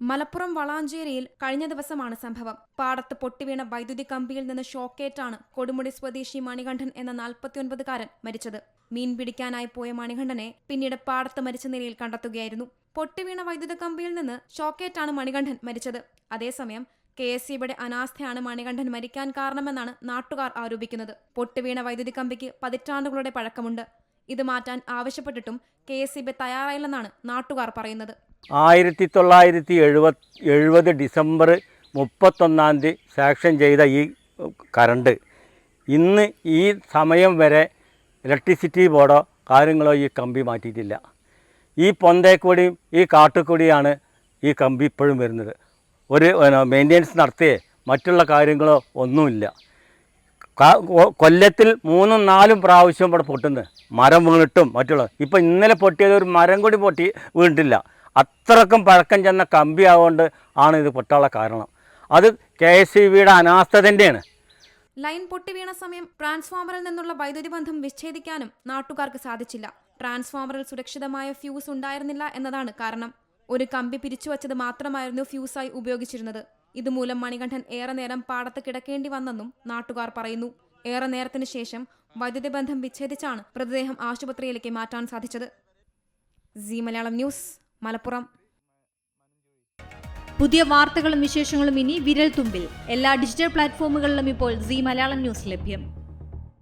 മലപ്പുറം വളാഞ്ചേരിയിൽ കഴിഞ്ഞ ദിവസമാണ് സംഭവം. പാടത്ത് പൊട്ടിവീണ വൈദ്യുതി കമ്പിയിൽ നിന്ന് ഷോക്കേറ്റാണ് കൊടുമുടി സ്വദേശി മണികണ്ഠൻ എന്ന 49-കാരൻ മരിച്ചത്. മീൻ പിടിക്കാനായി പോയ മണികണ്ഠനെ പിന്നീട് പാടത്ത് മരിച്ച നിലയിൽ കണ്ടെത്തുകയായിരുന്നു. പൊട്ടിവീണ വൈദ്യുത കമ്പിയിൽ നിന്ന് ഷോക്കേറ്റാണ് മണികണ്ഠൻ മരിച്ചത്. അതേസമയം KSEBിയുടെ അനാസ്ഥയാണ് മണികണ്ഠൻ മരിക്കാൻ കാരണമെന്നാണ് നാട്ടുകാർ ആരോപിക്കുന്നത്. പൊട്ടിവീണ വൈദ്യുതി കമ്പിക്ക് പതിറ്റാണ്ടുകളുടെ പഴക്കമുണ്ട്. ഇത് മാറ്റാൻ ആവശ്യപ്പെട്ടിട്ടും KSEB തയ്യാറായില്ലെന്നാണ് നാട്ടുകാർ പറയുന്നത്. 1970 ഡിസംബർ 31 സാങ്ഷൻ ചെയ്ത ഈ കറണ്ട് ഇന്ന് ഈ സമയം വരെ ഇലക്ട്രിസിറ്റി ബോർഡോ കാര്യങ്ങളോ ഈ കമ്പി മാറ്റിയിട്ടില്ല. ഈ പൊന്തേക്കൂടിയും ഈ കാട്ടുകൂടിയാണ് ഈ കമ്പി ഇപ്പോഴും വരുന്നത്. ഒരു മെയിൻ്റെനൻസ് നടത്തിയേ മറ്റുള്ള കാര്യങ്ങളോ ഒന്നുമില്ല. കൊല്ലത്തിൽ 3-4 പ്രാവശ്യം ഇവിടെ പൊട്ടുന്നത്, മരം വീണിട്ടും മറ്റുള്ള. ഇപ്പം ഇന്നലെ പൊട്ടിയത് ഒരു മരം കൂടി വീണിട്ടില്ല. അത്രക്കും പഴക്കം ചെന്ന കമ്പി ആവുകൊണ്ട് ആണ് ഇത് പൊട്ടാനുള്ള കാരണം. അത് KSEBിയുടെ അനാസ്ഥ തന്നെയാണ്. ലൈൻ പൊട്ടി വീണ സമയം ട്രാൻസ്ഫോമറിൽ നിന്നുള്ള വൈദ്യുതി ബന്ധം വിച്ഛേദിക്കാനും നാട്ടുകാർക്ക് സാധിച്ചില്ല. ട്രാൻസ്ഫോമറിൽ സുരക്ഷിതമായ ഫ്യൂസ് ഉണ്ടായിരുന്നില്ല എന്നതാണ് കാരണം. ഒരു കമ്പി പിരിച്ചുവച്ചത് മാത്രമായിരുന്നു ഫ്യൂസായി ഉപയോഗിച്ചിരുന്നത്. ഇതുമൂലം മണികണ്ഠൻ ഏറെ നേരം പാടത്ത് കിടക്കേണ്ടി വന്നെന്നും നാട്ടുകാർ പറയുന്നു. ഏറെ നേരത്തിന് ശേഷം വൈദ്യുതി ബന്ധം വിച്ഛേദിച്ചാണ് മൃതദേഹം ആശുപത്രിയിലേക്ക് മാറ്റാൻ സാധിച്ചത്. Zee Malayalam news, Malappuram. പുതിയ വാർത്തകളും വിശേഷങ്ങളും ഇനി വിരൽ തുമ്പിൽ. എല്ലാ ഡിജിറ്റൽ പ്ലാറ്റ്ഫോമുകളിലും ഇപ്പോൾ സീ മലയാളം ന്യൂസ് ലഭ്യം.